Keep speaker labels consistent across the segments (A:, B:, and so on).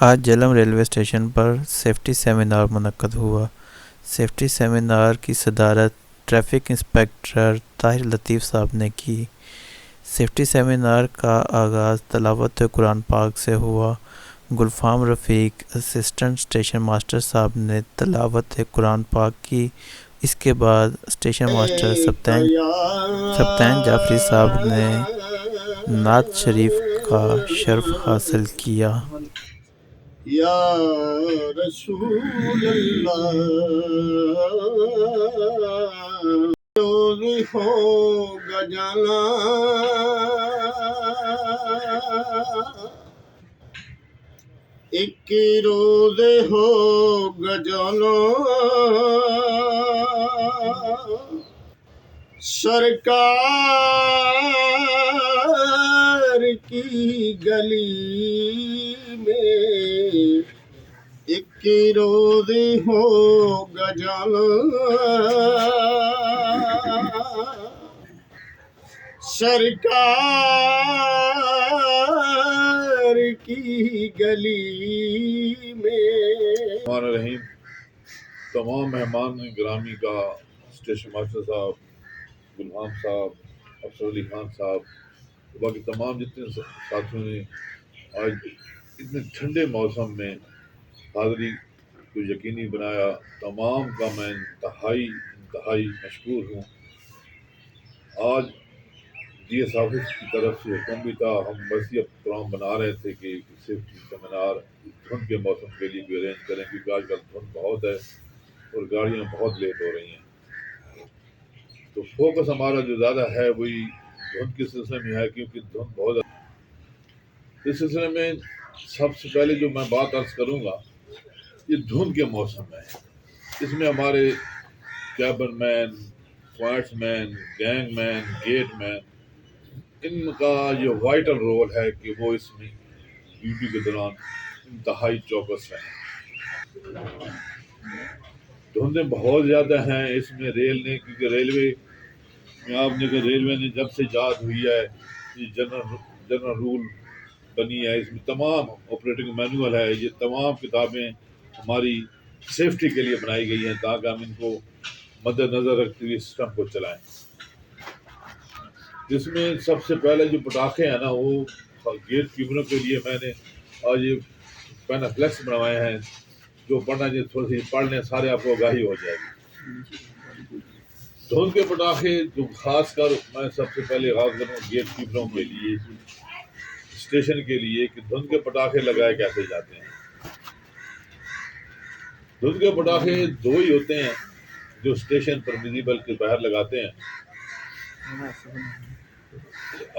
A: آج Jhelum railway station پر safety seminar منعقد ہوا۔ سیفٹی سیمینار کی صدارت ٹریفک انسپکٹر طاہر لطیف صاحب نے کی۔ سیفٹی سیمینار کا آغاز تلاوت قرآن پاک سے ہوا۔ گلفام رفیق اسسٹنٹ اسٹیشن ماسٹر صاحب نے تلاوت قرآن پاک کی۔ اس کے بعد اسٹیشن ماسٹر سبطین جعفری صاحب نے نعت شریف کا شرف حاصل کیا۔
B: یا رسول اللہ روز ہوگا جانا، ایک روز ہوگا جانا، سرکار کی گلی میں ایک روز ہوگا جانا، سرکار کی گلی میں۔
C: الرحمن الرحیم۔ تمام مہمان گرامی کا اسٹیشن ماسٹر صاحب، گلفام صاحب، افسر علی خان صاحب، باقی تمام جتنے ساتھیوں نے آج اتنے ٹھنڈے موسم میں حاضری کو یقینی بنایا، تمام کا میں انتہائی مشکور ہوں۔ آج ڈی ایس آفس کی طرف سے حکم بھی تھا، ہم وسیع پروگرام بنا رہے تھے کہ سیفٹی سیمینار دھند کے موسم کے لیے بھی ارینج کریں، کیونکہ آج کل دھند بہت ہے اور گاڑیاں بہت لیٹ ہو رہی ہیں، تو فوکس ہمارا جو زیادہ ہے وہی دھند کے سلسلے میں ہے، کیونکہ دھند بہت ہے۔ اس سلسلے میں سب سے پہلے جو میں بات عرض کروں گا، یہ دھند کے موسم ہے، اس میں ہمارے کیبن مین، پوائنٹس مین، گینگ مین، گیٹ مین، ان کا یہ وائٹل رول ہے کہ وہ اس میں ڈیوٹی کے دوران انتہائی چوکس رہیں۔ دھندیں بہت زیادہ ہیں اس میں ریل نے، کیونکہ ریلوے میں آپ نے کہ ریلوے نے جب سے ایجاد ہوئی ہے یہ جنرل رول بنی ہے، اس میں تمام آپریٹنگ مینول ہے، یہ تمام کتابیں ہماری سیفٹی کے لیے بنائی گئی ہیں تاکہ ہم ان کو مد نظر رکھتے ہوئے سسٹم کو چلائیں۔ جس میں سب سے پہلے جو پٹاخے ہیں نا، وہ گیٹ کیپروں کے لیے میں نے آج یہ پین فلیکس بنوائے ہیں، جو پڑھنا چاہیے تھوڑی سی پڑھ لیں، سارے آپ کو آگاہی ہو جائے گی۔ دھند کے پٹاخے جو خاص کر میں سب سے پہلے آغاز کروں گیٹ کیپروں کے لیے، اسٹیشن کے لیے، کہ دھند کے پٹاخے لگائے کیسے جاتے ہیں۔ دھند کے پٹاخے دو ہی ہوتے ہیں جو اسٹیشن پر ویزیبل کے باہر لگاتے ہیں۔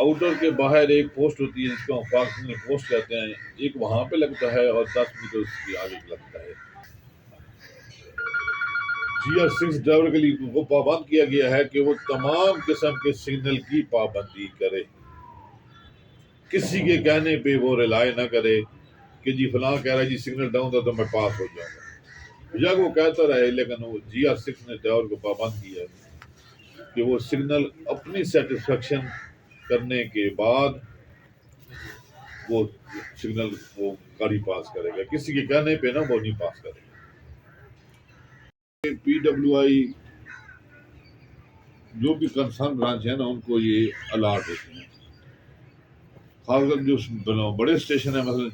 C: آؤٹر کے باہر ایک پوسٹ ہوتی ہے جس کو ہم فاکسنگ پوسٹ کہتے ہیں، ایک وہاں پہ لگتا ہے اور 10 میٹر اس کے آگے لگتا ہے۔ GR6 ڈرائیور کے لیے وہ پابند کیا گیا ہے کہ وہ تمام قسم کے سگنل کی پابندی کرے، کسی کے کہنے پہ وہ ریلائی نہ کرے کہ جی فلاں کہہ رہا ہے جی سگنل ڈاؤن تھا تو میں پاس ہو جاؤں گا، یا وہ کہتا رہے، لیکن وہ GR6 نے ڈرائیور کو پابند کیا ہے کہ وہ سگنل اپنی سیٹسفیکشن کرنے کے بعد وہ سگنل وہ گاڑی پاس کرے گا، کسی کے کہنے پہ نا وہ نہیں پاس کرے گا۔ PWI جو بھی کنسرن برانچ ہے نا ان کو یہ الارٹ ہوتے ہیں، خاص کر جو بڑے اسٹیشن ہیں، مثلا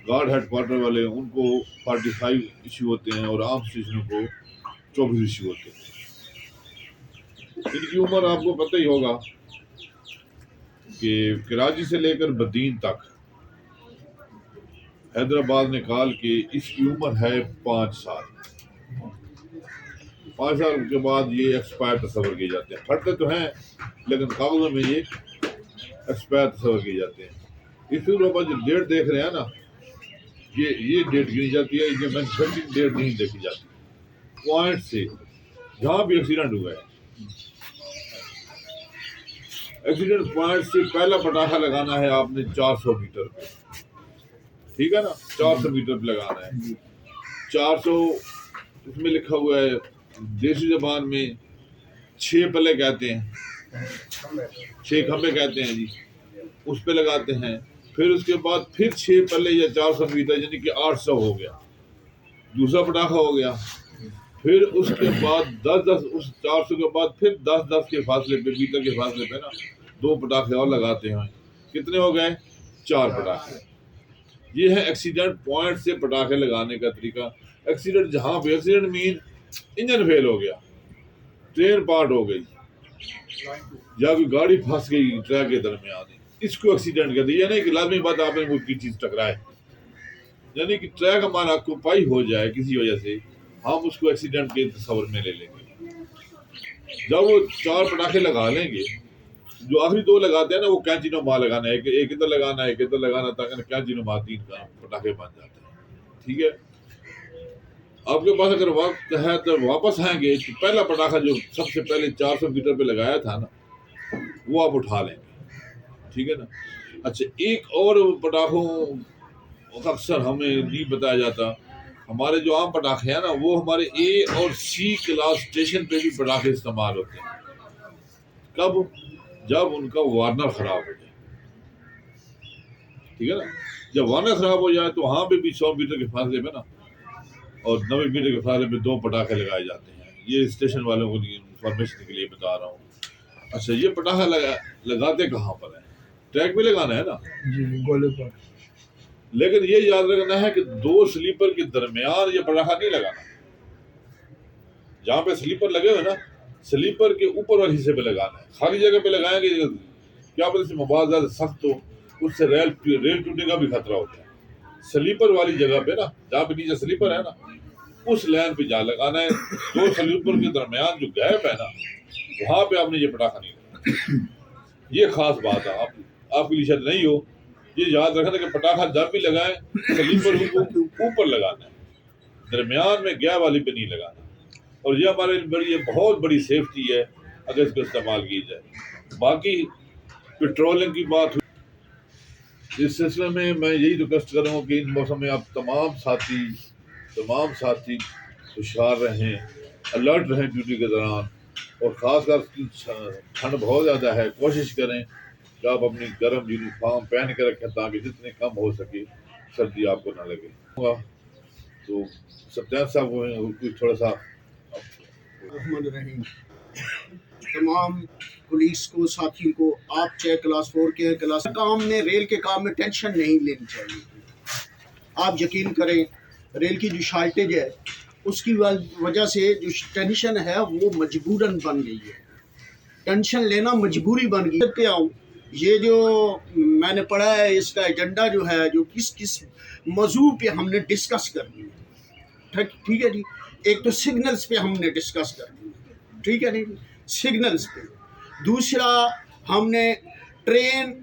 C: گارڈ ہیڈ کوارٹر والے، ان کو 45 ایشو ہوتے ہیں اور عام اسٹیشنوں کو 24 ایشو ہوتے ہیں۔ ان کی عمر آپ کو پتہ ہی ہوگا کہ کراچی سے لے کر بدین تک حیدرآباد نے کال کہ اس کی عمر ہے 5 سال۔ 5 سال کے بعد یہ ایکسپائر تصور کیے جاتے ہیں، پھٹتے تو ہیں لیکن کاغذوں میں یہ ایکسپائر تصور کیے جاتے ہیں۔ اس کے اوپر جو ڈیٹ دیکھ رہے ہیں نا، یہ ڈیٹ گنی جاتی ہے، یہ مینوفیکچرنگ ڈیٹ نہیں دیکھی جاتی۔ پوائنٹ سے جہاں بھی ایکسیڈنٹ ہوا ہے، ایکسیڈنٹ پوائنٹ سے پہلا پٹاخہ لگانا ہے آپ نے 400 میٹر پہ، ٹھیک ہے نا، 400 میٹر پہ لگانا ہے۔ 400 اس میں لکھا ہوا ہے دیسی زبان میں 6 پلے کہتے ہیں، 6 کھمبے کہتے ہیں جی، اس پہ لگاتے ہیں۔ پھر اس کے بعد پھر 6 پلے یا 400 میٹر یعنی کہ 800 ہو گیا، دوسرا پٹاخہ ہو گیا. پھر اس کے بعد 10 اس 400 کے بعد پھر 10 کے فاصلے پہ، میٹر کے فاصلے پہ نا 2 پٹاخے اور لگاتے ہیں. کتنے ہو گئے؟ 4 پٹاخے. یہ ہے ایکسیڈنٹ پوائنٹ سے پٹاخے لگانے کا طریقہ. ایکسیڈنٹ جہاں پہ، ایکسیڈنٹ مین انجن فیل ہو گیا، ٹرین پارٹ ہو گئی، یا کوئی گاڑی پھنس گئی ٹریک کے درمیان، اس کو ایکسیڈنٹ کہتے ہیں. یہ نہیں کہ لازمی بات آپ نے کوئی چیز ٹکرائے، یعنی کہ ٹریک ہمارا آکوپائی ہو جائے کسی وجہ سے، ہم اس کو ایکسیڈنٹ کے تصور میں لے لیں گے. جب وہ 4 پٹاخے لگا لیں گے، جو آخری 2 لگاتے ہیں نا وہ کینچی نما لگانا ہے، ایک ادھر لگانا ہے، ایک ادھر لگانا، تاکہ کینچی نما 3 کا پٹاخے بن جاتے ہیں. ٹھیک ہے، آپ کے پاس اگر وقت ہے تو واپس آئیں گے تو پہلا پٹاخہ جو سب سے پہلے 400 میٹر پہ لگایا تھا نا وہ آپ اٹھا لیں گے. ٹھیک ہے نا. اچھا، ایک اور پٹاخوں اکثر ہمیں نہیں بتایا جاتا. ہمارے جو عام پٹاخے ہیں نا وہ ہمارے اے اور سی کلاس اسٹیشن پہ بھی پٹاخے استعمال ہوتے ہیں. کب؟ جب ان کا وارنر خراب ہو جائے. ٹھیک ہے نا. جب وارنر خراب ہو جائے تو وہاں پہ بھی 100 میٹر کے فاصلے پہ نا اور 90 میٹر کے فاصلے پہ 2 پٹاخے لگائے جاتے ہیں. یہ اسٹیشن والوں کو انفارمیشن کے لیے بتا رہا ہوں. اچھا، یہ پٹاخہ لگاتے کہاں پر ہے؟ ٹریک پہ لگانا ہے نا
B: جی، گولے پر.
C: لیکن یہ یاد رکھنا ہے کہ 2 سلیپر کے درمیان یہ پٹاخہ نہیں لگانا. جہاں پہ سلیپر لگے ہوئے نا سلیپر کے اوپر والے حصے پہ لگانا ہے. خالی جگہ پہ لگائیں گے کیا پتہ اس میں مواد زیادہ سخت ہو، اس سے ریل ٹوٹنے کا بھی خطرہ ہوتا ہے. سلیپر والی جگہ پہ نا جہاں پہ نیچے سلیپر ہے نا اس لائن پہ جا لگانا ہے. 2 سلیپر کے درمیان جو گیپ ہے نا وہاں پہ آپ نے یہ پٹاخہ نہیں لگانا. یہ خاص بات ہے، آپ کے لیے شاید نہیں ہو. یہ یاد رکھنا کہ پٹاخہ جب بھی لگائیں سلیپر کو اوپر لگانا ہے، درمیان میں گیپ والی پہ نہیں لگانا. اور یہ ہمارے بڑی بہت بڑی سیفٹی ہے اگر اس کو استعمال کی جائے. باقی پیٹرولنگ کی بات ہوئی، اس سلسلے میں یہی ریکویسٹ کروں گا کہ ان موسم میں آپ تمام ساتھی ہوشیار رہیں، الرٹ رہیں ڈیوٹی کے دوران. اور خاص کر ٹھنڈ بہت زیادہ ہے، کوشش کریں کہ آپ اپنی گرم یونیفارم پہن کے رکھیں تاکہ جتنے کم ہو سکے سردی آپ کو نہ لگے. تو ستیان صاحب کو تھوڑا سا
B: الرحمن الرحیم. تمام پولیس کو، ساتھیوں کو، آپ چاہے کلاس 4 کے کلاس کام میں، ریل کے کام میں ٹینشن نہیں لینی چاہیے. آپ یقین کریں ریل کی جو شارٹیج ہے اس کی وجہ سے جو ٹینشن ہے وہ مجبوراً بن گئی ہے. ٹینشن لینا مجبوری بن گئی. کیا یہ جو میں نے پڑھا ہے اس کا ایجنڈا جو ہے جو کس موضوع پہ ہم نے ڈسکس کرنی ہے. ٹھیک ہے جی. ایک تو سگنلز پہ ہم نے ڈسکس کرنی ہے. ٹھیک ہے نہیں، سگنلز پہ. دوسرا ہم نے ٹرین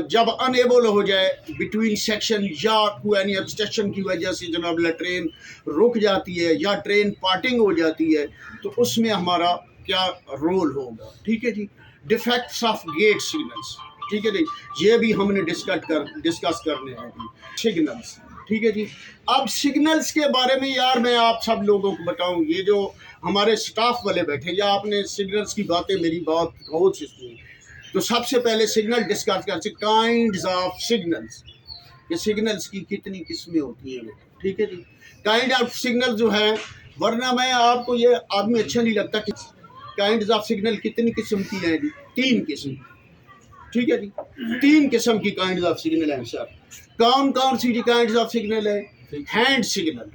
B: جب انیبل ہو جائے بٹوین سیکشن یا کوئی obstruction کی وجہ سے جناب ٹرین رک جاتی ہے یا ٹرین پارٹنگ ہو جاتی ہے تو اس میں ہمارا کیا رول ہوگا. ٹھیک ہے جی. Defects of gate signals. ٹھیک ہے جی. یہ بھی ہم نے ڈسکس کرنے ہیں جی. سگنلز. ٹھیک ہے جی. اب سگنلز کے بارے میں یار میں آپ سب لوگوں کو بتاؤں، یہ جو ہمارے سٹاف والے بیٹھے یا آپ نے سگنلز کی باتیں میری بات بہت سی سنی، تو سب سے پہلے سگنل ڈسکس کرتے کائنڈز آف سگنلز. یہ سگنلز کی کتنی قسمیں ہوتی ہیں. ٹھیک ہے جی. کائنڈ آف سگنل جو ہے، ورنہ میں آپ کو یہ آدمی اچھا نہیں لگتا کہ کائنڈز آف سگنل کتنی قسم کی ہیں جی؟ 3 قسم. ٹھیک ہے جی. 3 قسم کی کائنڈز آف سگنل ہیں سر. کون سی جی کائنڈز آف سگنل ہے؟ Hand signal.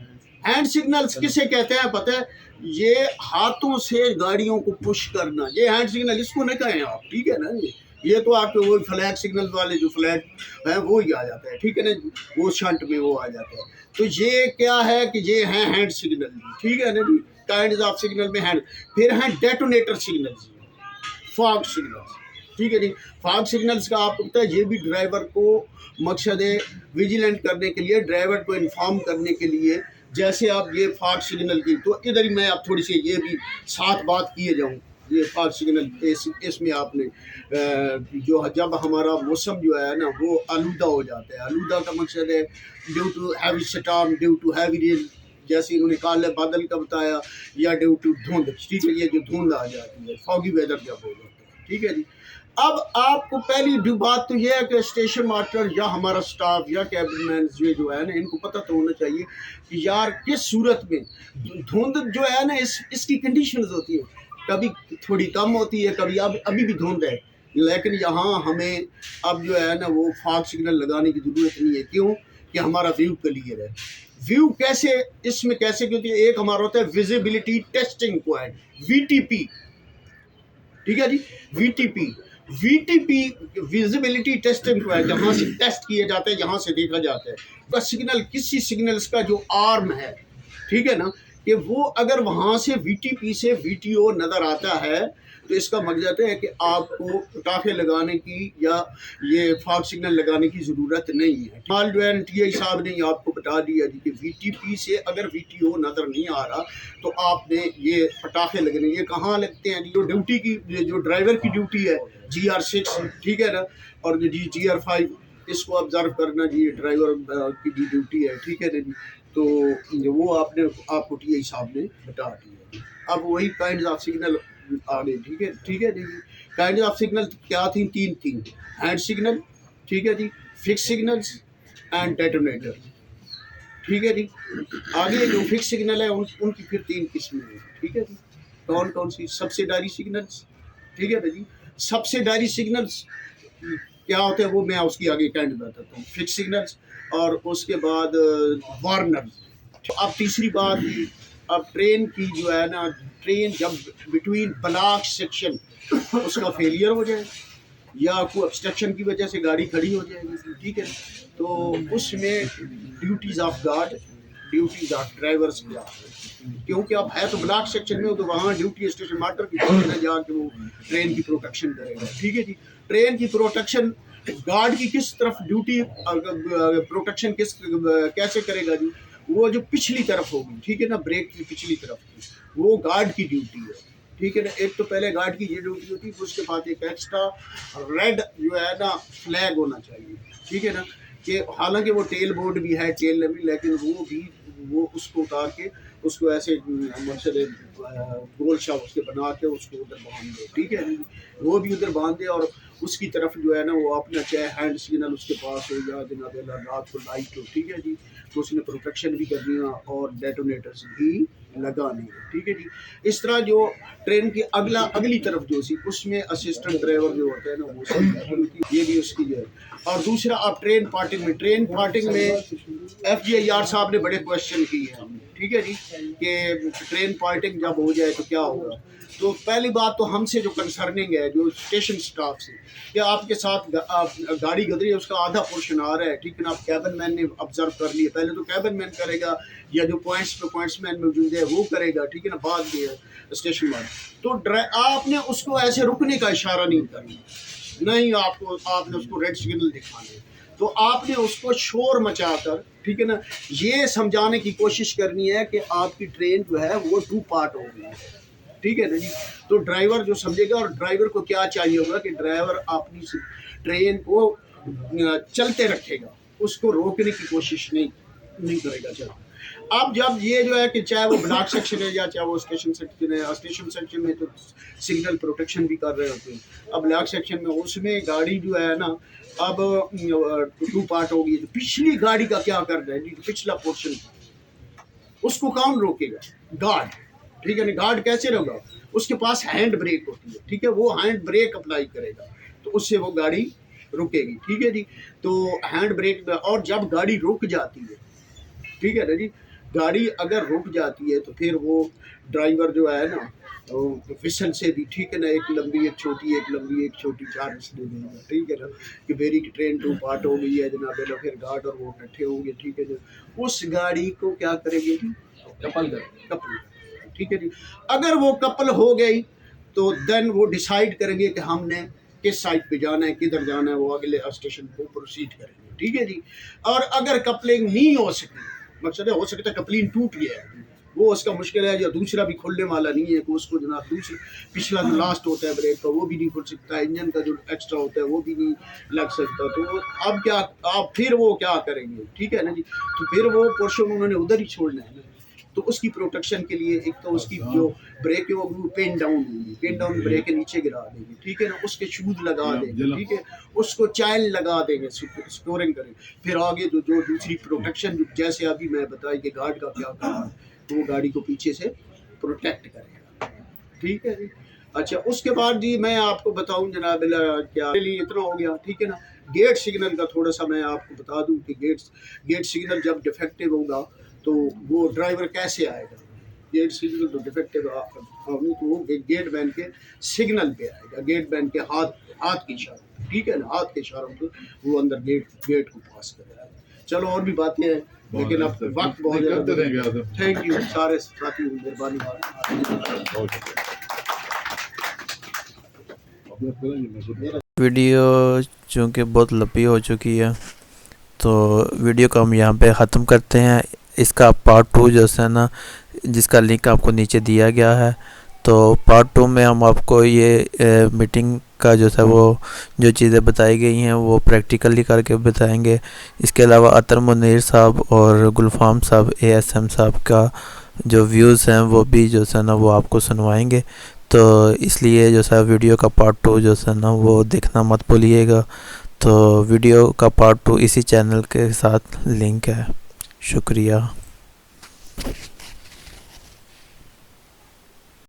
B: ہینڈ سگنلز کسے کہتے ہیں پتہ ہے؟ یہ ہاتھوں سے گاڑیوں کو پش کرنا، یہ ہینڈ سگنل اس کو نہیں کہیں آپ. ٹھیک ہے نا. یہ تو آپ کے وہ فلیگ سگنل والے جو فلیگ ہیں وہی آ جاتا ہے. ٹھیک ہے نا. وہ شنٹ میں وہ آ جاتا ہے. تو یہ کیا ہے کہ یہ ہیں ہینڈ سگنل. ٹھیک ہے نا جی. کائنڈز آف سگنل میں ہینڈ. پھر ہیں ڈیٹونیٹر سگنلز، فاگ سگنلز. ٹھیک ہے جی. فاگ سگنلز کا آپ کو پتہ ہے یہ بھی ڈرائیور کو مقصد ویجیلنٹ کرنے کے لیے، ڈرائیور کو انفارم کرنے کے لیے. جیسے آپ یہ فاگ سگنل کی، تو ادھر ہی میں اب تھوڑی سی یہ بھی ساتھ بات کیے جاؤں. یہ فاگ سگنل اس میں آپ نے جو جب ہمارا موسم جو ہے نا وہ آلودہ ہو جاتا ہے. آلودہ کا مقصد ہے due to heavy storm, due to heavy rain, جیسے انہوں نے کالے بادل کا بتایا، یا ڈیو ٹو دھند. ٹھیک ہے. یہ جو دھند آ جاتی ہے، فاگی ویدر جب ہو جاتا ہے. ٹھیک ہے جی. اب آپ کو پہلی بات تو یہ ہے کہ اسٹیشن ماسٹر یا ہمارا سٹاف یا کیبن مین جو ہے نا ان کو پتہ تو ہونا چاہیے کہ یار کس صورت میں دھند جو ہے نا اس کی کنڈیشنز ہوتی ہیں، کبھی تھوڑی کم ہوتی ہے، کبھی ابھی بھی دھند ہے، لیکن یہاں ہمیں اب جو ہے نا وہ فاگ سگنل لگانے کی ضرورت نہیں ہے. کیوں کہ ہمارا ویو کلیئر ہے. ویو کیسے اس میں کیسے کیونکہ ایک ہمارا ہوتا ہے visibility testing point V T P. ٹھیک ہے جی، V T P visibility testing point جہاں سے ٹیسٹ کیے جاتے ہیں، جہاں سے دیکھا جاتا ہے سگنل کسی سگنلز کا جو آرم ہے، ٹھیک ہے نا، کہ وہ اگر وہاں سے وی ٹی پی سے وی ٹی او نظر آتا ہے تو اس کا مقصد ہے کہ آپ کو پٹاخے لگانے کی یا یہ فاگ سگنل لگانے کی ضرورت نہیں ہے. مال جو ہے ٹی آئی صاحب نے آپ کو بتا دیا جی کہ وی ٹی پی سے اگر وی ٹی او نظر نہیں آ رہا تو آپ نے یہ پٹاخے لگنے. یہ کہاں لگتے ہیں؟ جو ڈیوٹی کی جو ڈرائیور کی ڈیوٹی ہے GR6، ٹھیک ہے نا، اور جی GR5 اس کو آبزرو کرنا جی ڈرائیور کی بھی ڈیوٹی ہے، ٹھیک ہے نا جی. تو وہ آپ کو ٹی آئی صاحب نے بتا دیا. اب وہی کائنڈز آف سگنل آ گئے، ٹھیک ہے جی. کائنڈز آف سگنل کیا تھیں؟ تین ہینڈ سگنل، ٹھیک ہے جی، فکس سگنلز اینڈ ڈیٹونیٹر. ٹھیک ہے جی. آگے جو فکس سگنل ہے ان کی پھر 3 قسمیں ہیں. ٹھیک ہے جی. کون سی؟ سبسیڈاری سگنلز، ٹھیک ہے نا جی. سبسیڈاری سگنلز کیا ہوتے ہیں وہ میں اس کی آگے کائنڈ بتاتا ہوں. فکس سگنلز اور اس کے بعد وارنر. اب تیسری بات، اب ٹرین کی جو ہے نا، ٹرین جب بٹوین بلاک سیکشن اس کا فیلئر ہو جائے یا کوئی obstruction کی وجہ سے گاڑی کھڑی ہو جائے گی، ٹھیک ہے، تو اس میں duties of guard, duties of drivers کیا ہے، کیونکہ اب ہے تو بلاک سیکشن میں ہو تو وہاں ڈیوٹی اسٹیشن ماسٹر کی ہے جا کے وہ ٹرین کی پروٹیکشن کرے گا. ٹھیک ہے جی. ٹرین کی پروٹیکشن گارڈ کی کس طرف ڈیوٹی پروٹیکشن کیسے کرے گا جی؟ وہ جو پچھلی طرف ہوگی، ٹھیک ہے نا، بریک کی پچھلی طرف کی، وہ گارڈ کی ڈیوٹی ہے. ٹھیک ہے نا. ایک تو پہلے گارڈ کی یہ ڈیوٹی ہوتی ہے، اس کے بعد ایک ایکسٹرا ریڈ جو ہے نا فلیگ ہونا چاہیے. ٹھیک ہے نا، کہ حالانکہ وہ ٹیل بورڈ بھی ہے ٹیل لیول، لیکن وہ اس کو اتار کے اس کو ایسے مسئلے گول شاپ اس کے بنا کے اس کو ادھر باندھ دے. ٹھیک ہے، وہ بھی ادھر باندھ دے اور اس کی طرف جو ہے نا وہ اپنا چاہے ہینڈ سگنل اس کے پاس ہو یا جناب رات کو لائٹ ہو، ٹھیک ہے جی، تو اس نے پروٹیکشن بھی کرنی ہے اور ڈیٹونیٹرز بھی لگانے ہیں. ٹھیک ہے جی. اس طرح جو ٹرین کی اگلی طرف جو سی اس میں اسسٹنٹ ڈرائیور جو ہوتا ہے نا وہ یہ بھی اس کی جو ہے. اور دوسرا آپ ٹرین پارٹنگ میں FGIR صاحب نے بڑے کوشچن کیے ہیں. ٹھیک ہے جی، کہ ٹرین پارٹنگ جب ہو جائے تو کیا ہوگا. تو پہلی بات تو ہم سے جو کنسرننگ ہے جو اسٹیشن سٹاف سے، کہ آپ کے ساتھ گاڑی گزری ہے اس کا آدھا پورشن آ رہا ہے، ٹھیک ہے نا، آپ کیبن مین نے آبزرو کر لیا. پہلے تو کیبن مین کرے گا یا جو پوائنٹس مین موجود ہے وہ کرے گا، ٹھیک ہے نا، بعد میں اسٹیشن مین. تو آپ نے اس کو ایسے رکنے کا اشارہ نہیں کرنا، نہیں آپ نے اس کو ریڈ سگنل دکھانا ہے. تو آپ نے اس کو شور مچا کر، ٹھیک ہے نا، یہ سمجھانے کی کوشش کرنی ہے کہ آپ کی ٹرین جو ہے وہ 2 پارٹ ہو گئی ہے. ٹھیک ہے نا جی. تو ڈرائیور جو سمجھے گا، اور ڈرائیور کو کیا چاہیے ہوگا کہ ڈرائیور اپنی ٹرین کو چلتے رکھے گا، اس کو روکنے کی کوشش نہیں کرے گا. چلو اب جب یہ جو ہے کہ چاہے وہ بلاک سیکشن ہے یا چاہے وہ اسٹیشن سیکشن میں تو سگنل پروٹیکشن بھی کر رہے ہوتے ہیں. اب بلاک سیکشن میں اس میں گاڑی جو ہے نا اب 2 پارٹ ہو گئی. تو پچھلی گاڑی کا کیا کرنا ہے جی؟ پچھلا پورشن اس کو کون روکے گا؟ گارڈ. ٹھیک ہے نا. گارڈ کیسے ہوگا؟ اس کے پاس ہینڈ بریک ہوتی ہے، ٹھیک ہے، وہ ہینڈ بریک اپلائی کرے گا تو اس سے وہ گاڑی رکے گی. ٹھیک ہے جی. تو ہینڈ بریک، اور جب گاڑی رک جاتی ہے، ٹھیک ہے نا جی، گاڑی اگر رک جاتی ہے تو پھر وہ ڈرائیور جو ہے نا وسل سے بھی، ٹھیک ہے نا، ایک لمبی ایک چھوٹی، ایک لمبی ایک چھوٹی 4 وسلیں دے گا. ٹھیک ہے نا، کہ میری ٹرین 2 پارٹ ہو گئی ہے جناب. پھر گارڈ اور وہ اکٹھے ہوں گے. ٹھیک ہے جی. اس گاڑی کو کیا کریں گے جی؟ کپل. ٹھیک ہے جی. اگر وہ کپل ہو گئی تو دین وہ ڈیسائیڈ کریں گے کہ ہم نے کس سائڈ پہ جانا ہے، کدھر جانا ہے، وہ اگلے اسٹیشن کو پروسیڈ کریں گے. ٹھیک ہے جی. اور اگر کپلنگ نہیں ہو سکی، مقصد ہے ہو سکتا ہے کپلنگ ٹوٹ گیا ہے، وہ اس کا مشکل ہے، یا دوسرا بھی کھلنے والا نہیں ہے کہ اس کو جناب دوسرا پچھلا جو لاسٹ ہوتا ہے بریک کا وہ بھی نہیں کھل سکتا، انجن کا جو ایکسٹرا ہوتا ہے وہ بھی نہیں لگ سکتا. تو اب کیا آپ پھر وہ کیا کریں گے؟ ٹھیک ہے نا جی. تو پھر وہ پورشن انہوں نے ادھر ہی چھوڑنا ہے نا. تو اس کی پروٹیکشن کے لیے ایک تو اس کی جو بریک ہوگی وہ پین ڈاؤن ہوگی، پین ڈاؤن بریک کے نیچے گرا دیں گے، ٹھیک ہے نا، اس کے شوز لگا دیں گے، ٹھیک ہے، اس کو چائل لگا دیں گے، اسٹورنگ کریں، پھر آگے جو دوسری پروٹیکشن جیسے ابھی میں بتائی کہ گارڈ کا کیا کام ہے، تو وہ گاڑی کو پیچھے سے پروٹیکٹ کرے گا، ٹھیک ہے جی۔ اچھا اس کے بعد جی میں آپ کو بتاؤں جناب کیا لیے اتنا ہو گیا، ٹھیک ہے نا۔ گیٹ سگنل کا تھوڑا سا میں آپ کو بتا دوں کہ گیٹ سگنل جب ڈیفیکٹیو ہوگا تو وہ ڈرائیور کیسے آئے گا، گیٹ سگنل تو ڈیفیکٹیو ہوگی تو وہ گیٹ مین کے سگنل پہ آئے گا، گیٹ مین کے ہاتھ کی اشاروں، ٹھیک ہے نا، ہاتھ کے اشاروں پہ وہ اندر گیٹ کو پاس کرے گا۔ چلو اور بھی باتیں ہیں لیکن اب وقت بہت زیادہ، تھینک یو سارے ساتھی، مہربانی۔
A: ویڈیو چونکہ بہت لمبی ہو چکی ہے تو ویڈیو کو ہم یہاں پہ ختم کرتے ہیں۔ اس کا پارٹ 2 جو ہے نا، جس کا لنک آپ کو نیچے دیا گیا ہے، تو پارٹ 2 میں ہم آپ کو یہ میٹنگ کا جو ہے وہ جو چیزیں بتائی گئی ہیں وہ پریکٹیکلی کر کے بتائیں گے۔ اس کے علاوہ عطر منیر صاحب اور گلفام صاحب ASM صاحب کا جو ویوز ہیں وہ بھی جو ہے نا وہ آپ کو سنوائیں گے، تو اس لیے جو ہے ویڈیو کا پارٹ 2 جو ہے نا وہ دیکھنا مت بھولیے گا۔ تو ویڈیو کا پارٹ 2 اسی چینل کے ساتھ لنک ہے۔ شکریہ۔